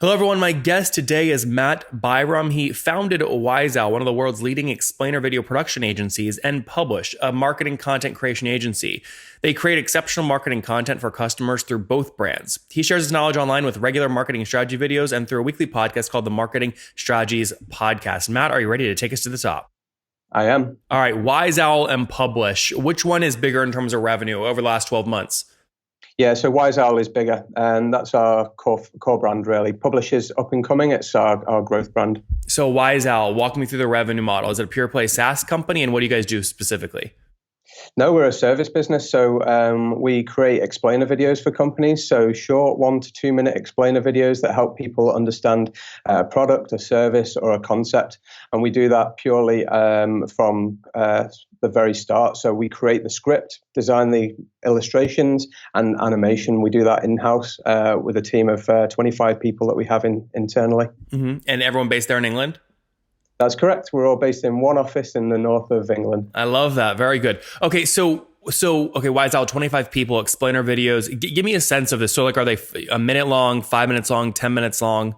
Hello, everyone. My guest today is Matt Byram. He founded Wyzowl, one of the world's leading explainer video production agencies, and Publish, a marketing content creation agency. They create exceptional marketing content for customers through both brands. He shares his knowledge online with regular marketing strategy videos and through a weekly podcast called the Marketing Strategies Podcast. Matt, are you ready to take us to the top? I am. All right, Wyzowl and Publish. Which one is bigger in terms of revenue over the last 12 months? Yeah, so Wyzowl is bigger, and that's our core brand, really. Publish is up and coming. It's our growth brand. So Wyzowl, walk me through the revenue model. Is it a pure play SaaS company, and what do you guys do specifically? No, we're a service business, so we create explainer videos for companies. So short 1 to 2 minute explainer videos that help people understand a product, a service, or a concept. And we do that purely from the very start. So we create the script, design the illustrations, and animation. We do that in-house with a team of 25 people that we have internally. Mm-hmm. And everyone based there in England? That's correct. We're all based in one office in the north of England. I love that. Very good. Okay, so Wyzowl, 25 people, explainer videos. Give me a sense of this. So, are they a minute long, 5 minutes long, 10 minutes long?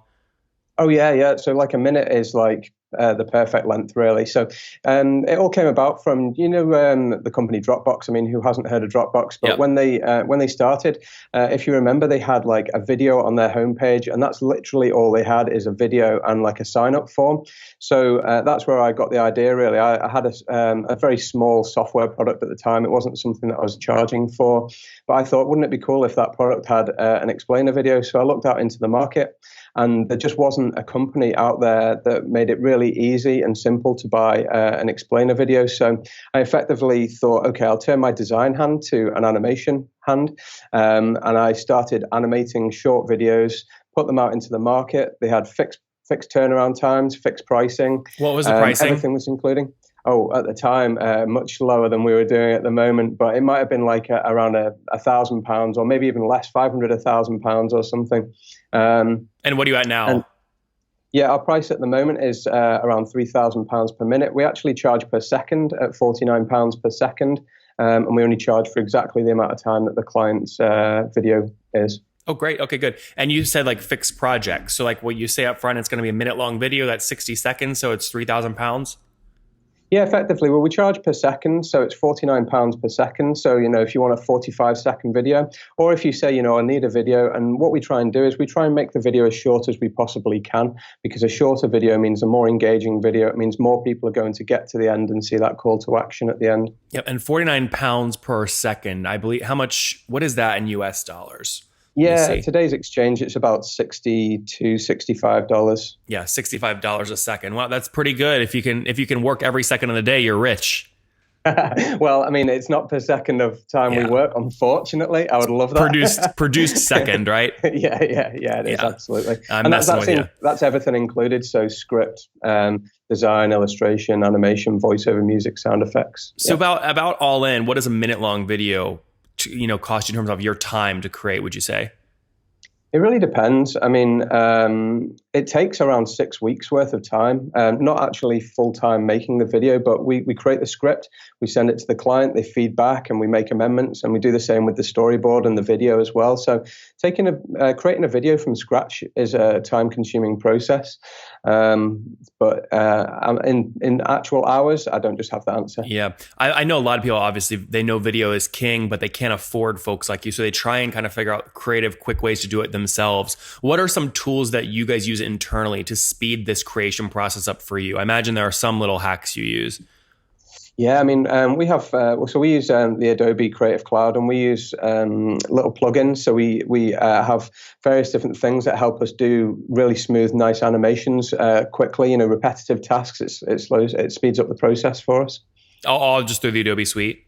Oh, yeah. So, a minute is the perfect length, really. So it all came about from, the company Dropbox. I mean, who hasn't heard of Dropbox? But when they started, if you remember, they had a video on their homepage, and that's literally all they had is a video and a sign-up form. So that's where I got the idea, really. I had a very small software product at the time. It wasn't something that I was charging for, but I thought, wouldn't it be cool if that product had an explainer video? So I looked out into the market, and there just wasn't a company out there that made it really easy and simple to buy an explainer video. So I effectively thought, okay, I'll turn my design hand to an animation hand. And I started animating short videos, put them out into the market. They had fixed turnaround times, fixed pricing. What was the pricing? Everything was including. Oh, at the time, much lower than we were doing at the moment, but it might have been around £1,000 or maybe even less, 500, £1,000 or something. And what are you at now? Yeah, our price at the moment is around £3,000 per minute. We actually charge per second at £49 per second, and we only charge for exactly the amount of time that the client's video is. Oh, great. Okay, good. And you said fixed projects. So what you say up front, it's going to be a minute long video. That's 60 seconds. So it's £3,000. Yeah, effectively. Well, we charge per second, so it's £49 per second. So, if you want a 45-second video, or if you say, I need a video, and what we try and do is we try and make the video as short as we possibly can, because a shorter video means a more engaging video. It means more people are going to get to the end and see that call to action at the end. Yep, and £49 per second, I believe. What is that in US dollars? Yeah, today's exchange, it's about $60 to $65. Yeah, $65 a second. Wow, that's pretty good. If you can work every second of the day, you're rich. Well, I mean, it's not per second of time we work, unfortunately. I would love that. Produced second, right? Yeah, it is, absolutely. I'm messing with you. That's everything included. So script, design, illustration, animation, voiceover, music, sound effects. So about all in, what does a minute long video cost you in terms of your time to create, would you say? It really depends. I mean, it takes around 6 weeks worth of time, not actually full time making the video, but we create the script, we send it to the client, they feed back, and we make amendments, and we do the same with the storyboard and the video as well. So creating a video from scratch is a time consuming process. But in actual hours, I don't just have the answer. Yeah. I know a lot of people, obviously, they know video is king, but they can't afford folks like you. So they try and kind of figure out creative, quick ways to do it themselves. What are some tools that you guys use internally to speed this creation process up for you? I imagine there are some little hacks you use. Yeah, I mean, we have, so we use the Adobe Creative Cloud, and we use little plugins. So we have various different things that help us do really smooth, nice animations quickly. Repetitive tasks, it speeds up the process for us. All just through the Adobe suite?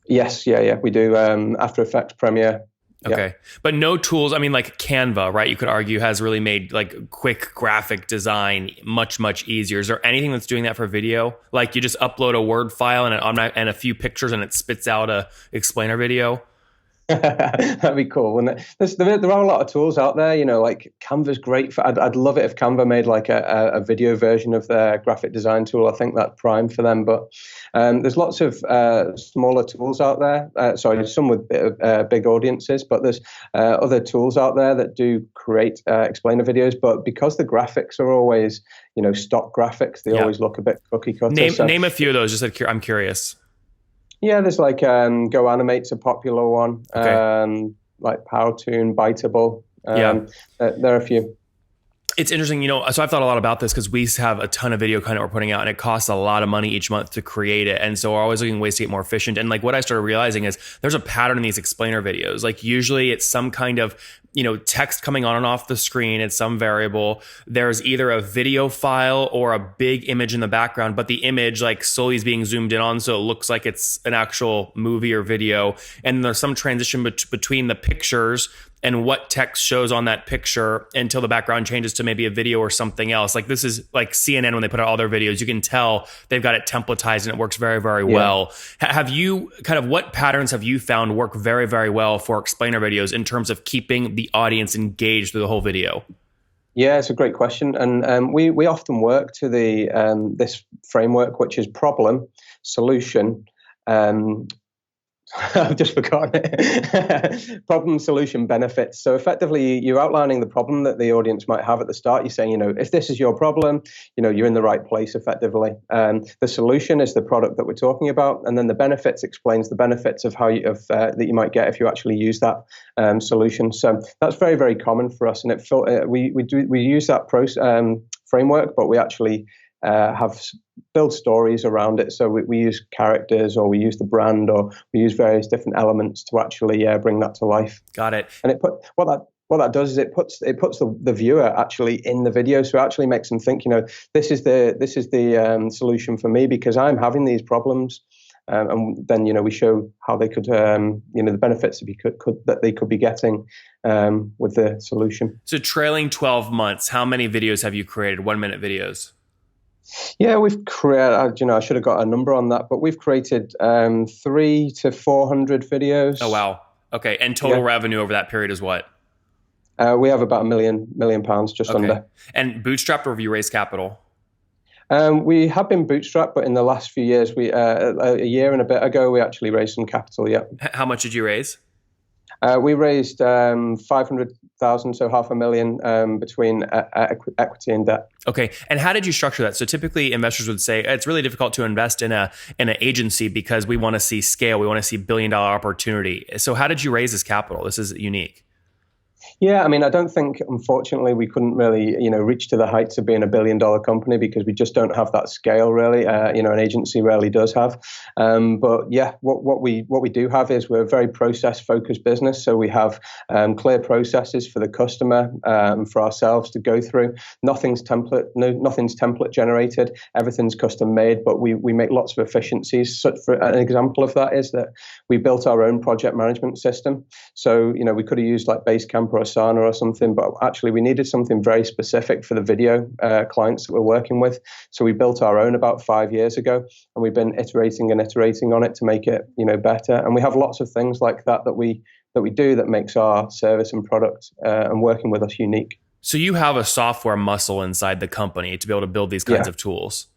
Yes, yeah. We do After Effects, Premiere. Okay. Yeah. But no tools, I mean, Canva, right? You could argue has really made quick graphic design much, much easier. Is there anything that's doing that for video? You just upload a Word file and a few pictures and it spits out a explainer video? That'd be cool, wouldn't it? There are a lot of tools out there, like Canva's great for. I'd love it if Canva made like a video version of their graphic design tool. I think that's prime for them. But there's lots of smaller tools out there. Sorry, some with big audiences, but there's other tools out there that do create explainer videos. But because the graphics are always, stock graphics, they always look a bit cookie cutter. Name a few of those. Just I'm curious. Yeah, there's like Go Animate's a popular one. Okay. Like Powtoon, Biteable. There are a few. It's interesting, so I've thought a lot about this because we have a ton of video content we're putting out and it costs a lot of money each month to create it. And so we're always looking ways to get more efficient. And like what I started realizing is there's a pattern in these explainer videos. Like usually it's some kind of, text coming on and off the screen. It's some variable. There's either a video file or a big image in the background, but the image like slowly is being zoomed in on. So it looks like it's an actual movie or video. And there's some transition between the pictures and what text shows on that picture until the background changes to maybe a video or something else. Like this is like CNN when they put out all their videos, you can tell they've got it templatized and it works very, very well. Have you what patterns have you found work very, very well for explainer videos in terms of keeping the audience engaged through the whole video? Yeah, it's a great question. And we often work to this framework, which is problem, solution, I've just forgotten it. Problem, solution, benefits. So effectively, you're outlining the problem that the audience might have at the start. You're saying, if this is your problem, you're in the right place effectively. The solution is the product that we're talking about. And then the benefits explains the benefits of that you might get if you actually use that solution. So that's very, very common for us. And we use that framework, but we actually have build stories around it. So we use characters, or we use the brand, or we use various different elements to actually bring that to life. Got it. And what that does is it puts the viewer actually in the video. So it actually makes them think, this is the solution for me because I'm having these problems. And then we show how they could the benefits that they could be getting with the solution. So trailing 12 months, how many videos have you created? 1-minute videos? Yeah, we've created, I should have got a number on that, but we've created 300 to 400 videos. Oh, wow. Okay. And total revenue over that period is what? We have about £1 million just under. And bootstrapped, or have you raised capital? We have been bootstrapped, but in the last few years, a year and a bit ago, we actually raised some capital, How much did you raise? We raised 500,000, so $500,000 between equity and debt. Okay, and how did you structure that? So typically, investors would say it's really difficult to invest in an agency because we want to see scale, we want to see billion-dollar opportunity. So how did you raise this capital? This is unique. Yeah, I mean, I don't think, unfortunately, we couldn't really, reach to the heights of being a billion-dollar company because we just don't have that scale, really. An agency rarely does have. But yeah, what we do have is we're a very process-focused business. So we have clear processes for the customer, for ourselves to go through. Nothing's template generated. Everything's custom made. But we make lots of efficiencies. So for an example of that is that we built our own project management system. So we could have used like Basecamp or Asana or something, but actually we needed something very specific for the video clients that we're working with. So we built our own about 5 years ago, and we've been iterating on it to make it better. And we have lots of things like that we do that makes our service and product and working with us unique. So you have a software muscle inside the company to be able to build these kinds of tools.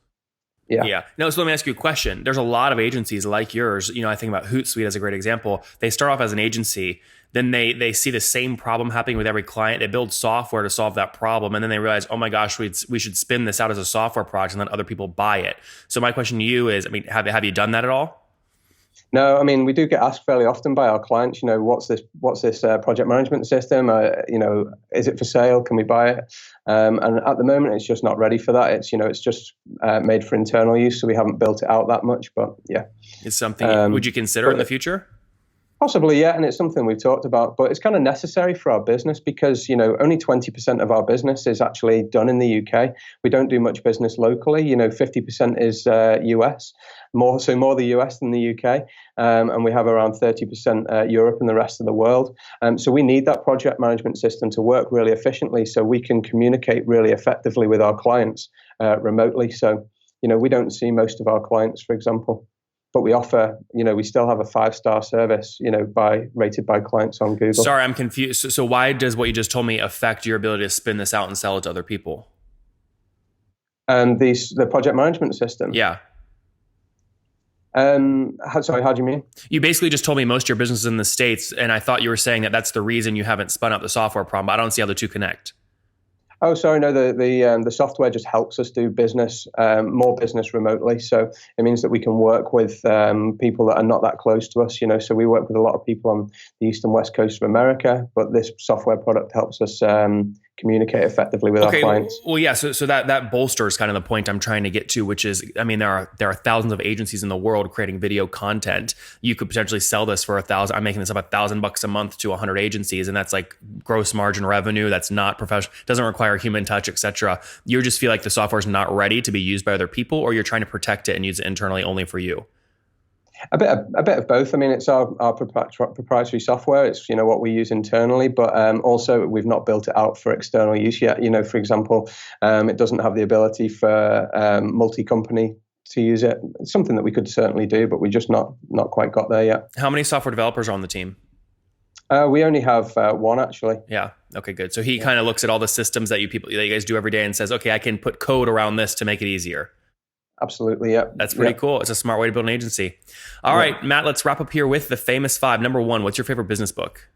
Yeah. No, so let me ask you a question. There's a lot of agencies like yours. I think about Hootsuite as a great example. They start off as an agency, then they see the same problem happening with every client. They build software to solve that problem, and then they realize, oh my gosh, we should spin this out as a software project and let other people buy it. So my question to you is, have you done that at all? No, I mean, we do get asked fairly often by our clients, what's this project management system? Is it for sale? Can we buy it? And at the moment, it's just not ready for that. It's just made for internal use, so we haven't built it out that much. But yeah, it's something. Would you consider in the future? Possibly, yeah, and it's something we've talked about, but it's kind of necessary for our business because, only 20% of our business is actually done in the UK. We don't do much business locally. 50% is US, more the US than the UK, and we have around 30% Europe and the rest of the world. So we need that project management system to work really efficiently so we can communicate really effectively with our clients remotely. So, we don't see most of our clients, for example. but we offer, we still have a 5-star service, rated by clients on Google. Sorry, I'm confused. So why does what you just told me affect your ability to spin this out and sell it to other people? The project management system. Yeah. Sorry, how do you mean? You basically just told me most of your business is in the States, and I thought you were saying that that's the reason you haven't spun out the software problem. I don't see how the two connect. Oh, sorry, no. The software just helps us do more business remotely. So it means that we can work with people that are not that close to us. So we work with a lot of people on the east and west coast of America, but this software product helps us communicate effectively with our clients. Well, yeah. So that bolsters kind of the point I'm trying to get to, which is, I mean, there are thousands of agencies in the world creating video content. You could potentially sell this for $1,000. I'm making this up $1,000 a month to 100 agencies, and that's like gross margin revenue. That's not professional. Doesn't require human touch, etc. You just feel like the software is not ready to be used by other people, or you're trying to protect it and use it internally only for you. A bit of both. I mean, it's our proprietary software. It's what we use internally, but also we've not built it out for external use yet. For example, it doesn't have the ability for multi-company to use it. It's something that we could certainly do, but we just not quite got there yet. How many software developers are on the team? We only have one, actually. Yeah. Okay, good. So he kind of looks at all the systems that you guys do every day and says, okay, I can put code around this to make it easier. Absolutely, yeah. That's pretty cool. It's a smart way to build an agency. All right, Matt, let's wrap up here with the famous 5. Number 1, what's your favorite business book?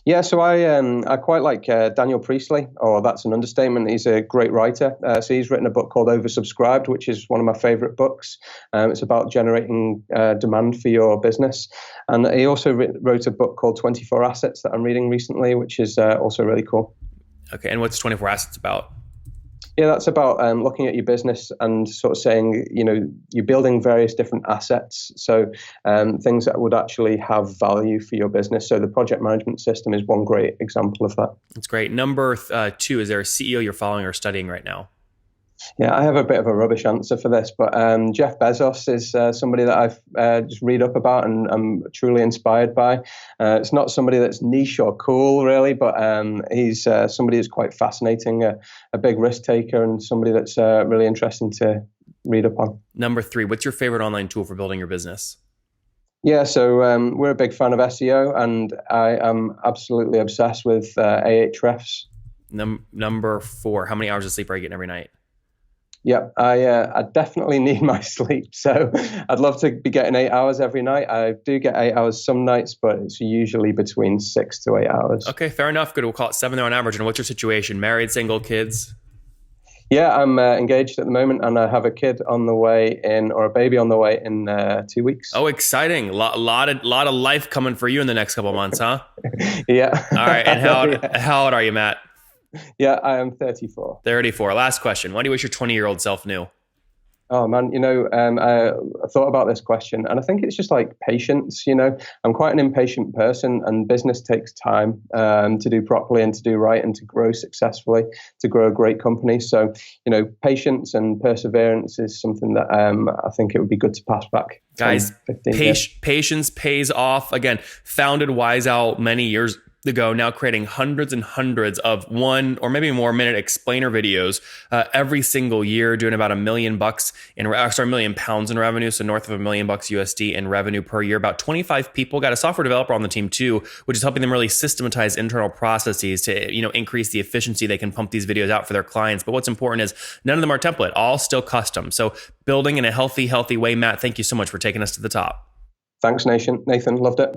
Yeah, so I quite like Daniel Priestley, or that's an understatement. He's a great writer. So he's written a book called Oversubscribed, which is one of my favorite books. It's about generating demand for your business. And he also wrote a book called 24 Assets that I'm reading recently, which is also really cool. Okay, and what's 24 Assets about? Yeah, that's about looking at your business and sort of saying, you're building various different assets. So things that would actually have value for your business. So the project management system is one great example of that. That's great. Number 2, is there a CEO you're following or studying right now? Yeah, I have a bit of a rubbish answer for this, but Jeff Bezos is somebody that I've just read up about and I'm truly inspired by. It's not somebody that's niche or cool, really, but he's somebody that's quite fascinating, a big risk taker, and somebody that's really interesting to read up on. Number 3, what's your favorite online tool for building your business? Yeah, so we're a big fan of SEO, and I am absolutely obsessed with Ahrefs. Number 4, how many hours of sleep are you getting every night? Yeah, I definitely need my sleep. So I'd love to be getting 8 hours every night. I do get 8 hours some nights, but it's usually between 6 to 8 hours. Okay, fair enough. Good. We'll call it 7 there on average. And what's your situation? Married, single, kids? Yeah, I'm engaged at the moment, and I have a kid on the way in, or a baby on the way in 2 weeks. Oh, exciting. Lot of life coming for you in the next couple of months, huh? Yeah. All right. And how old are you, Matt? Yeah, I am 34. 34. Last question. What do you wish your 20-year-old self knew? Oh, man, I thought about this question, and I think it's just like patience. I'm quite an impatient person, and business takes time to do properly and to do right and to grow successfully, to grow a great company. So, patience and perseverance is something that I think it would be good to pass back. Guys, patience pays off. Again, founded Wyzowl many years ago, now creating hundreds and hundreds of 1 or maybe more minute explainer videos every single year, doing about £1 million £1 million in revenue, so north of $1 million USD in revenue per year. About 25 people, got a software developer on the team too, which is helping them really systematize internal processes to increase the efficiency they can pump these videos out for their clients. But what's important is none of them are template, all still custom. So building in a healthy way. Matt, thank you so much for taking us to the top. Thanks, Nathan. Loved it.